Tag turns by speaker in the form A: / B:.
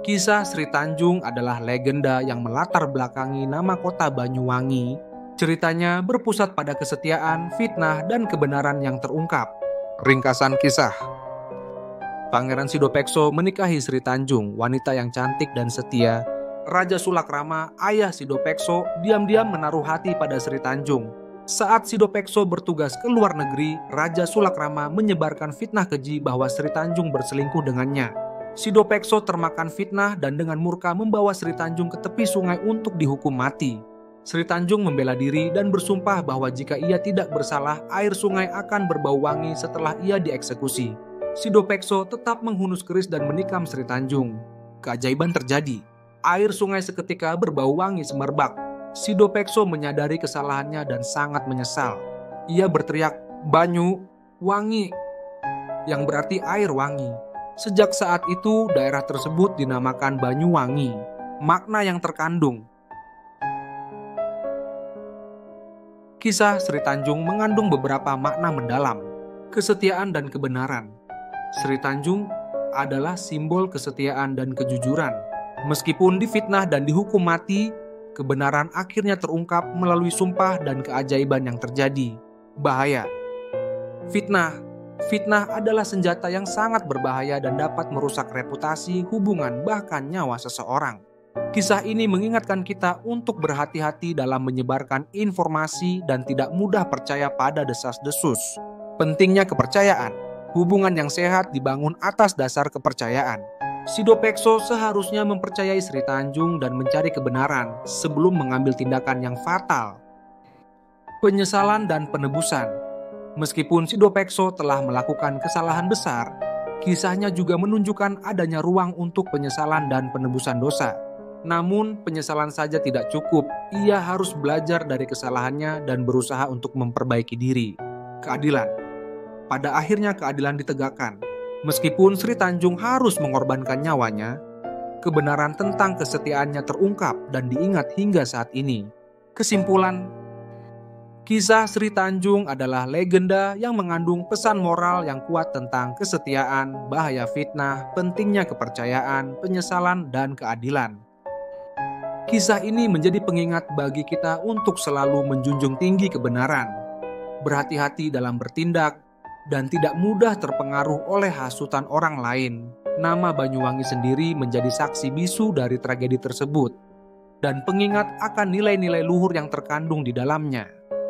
A: Kisah Sri Tanjung adalah legenda yang melatar belakangi nama kota Banyuwangi. Ceritanya berpusat pada kesetiaan, fitnah, dan kebenaran yang terungkap. Ringkasan kisah. Pangeran Sidopekso menikahi Sri Tanjung, wanita yang cantik dan setia. Raja Sulakrama, ayah Sidopekso, diam-diam menaruh hati pada Sri Tanjung. Saat Sidopekso bertugas ke luar negeri, Raja Sulakrama menyebarkan fitnah keji bahwa Sri Tanjung berselingkuh dengannya. Sidopekso termakan fitnah dan dengan murka membawa Sri Tanjung ke tepi sungai untuk dihukum mati. Sri Tanjung membela diri dan bersumpah bahwa jika ia tidak bersalah, air sungai akan berbau wangi setelah ia dieksekusi. Sidopekso tetap menghunus keris dan menikam Sri Tanjung. Keajaiban terjadi. Air sungai seketika berbau wangi semerbak. Sidopekso menyadari kesalahannya dan sangat menyesal. Ia berteriak, "Banyu, wangi," yang berarti air wangi. Sejak saat itu, daerah tersebut dinamakan Banyuwangi. Makna yang terkandung. Kisah Sri Tanjung mengandung beberapa makna mendalam. Kesetiaan dan kebenaran. Sri Tanjung adalah simbol kesetiaan dan kejujuran. Meskipun difitnah dan dihukum mati, kebenaran akhirnya terungkap melalui sumpah dan keajaiban yang terjadi. Bahaya. Fitnah. Fitnah adalah senjata yang sangat berbahaya dan dapat merusak reputasi, hubungan, bahkan nyawa seseorang. Kisah ini mengingatkan kita untuk berhati-hati dalam menyebarkan informasi dan tidak mudah percaya pada desas-desus. Pentingnya kepercayaan. Hubungan yang sehat dibangun atas dasar kepercayaan. Sidopekso seharusnya mempercayai Sri Tanjung dan mencari kebenaran sebelum mengambil tindakan yang fatal. Penyesalan dan penebusan. Meskipun Sidopekso telah melakukan kesalahan besar, kisahnya juga menunjukkan adanya ruang untuk penyesalan dan penebusan dosa. Namun, penyesalan saja tidak cukup. Ia harus belajar dari kesalahannya dan berusaha untuk memperbaiki diri. Keadilan. Pada akhirnya keadilan ditegakkan. Meskipun Sri Tanjung harus mengorbankan nyawanya, kebenaran tentang kesetiaannya terungkap dan diingat hingga saat ini. Kesimpulan, kisah Sri Tanjung adalah legenda yang mengandung pesan moral yang kuat tentang kesetiaan, bahaya fitnah, pentingnya kepercayaan, penyesalan, dan keadilan. Kisah ini menjadi pengingat bagi kita untuk selalu menjunjung tinggi kebenaran, berhati-hati dalam bertindak, dan tidak mudah terpengaruh oleh hasutan orang lain. Nama Banyuwangi sendiri menjadi saksi bisu dari tragedi tersebut, dan pengingat akan nilai-nilai luhur yang terkandung di dalamnya.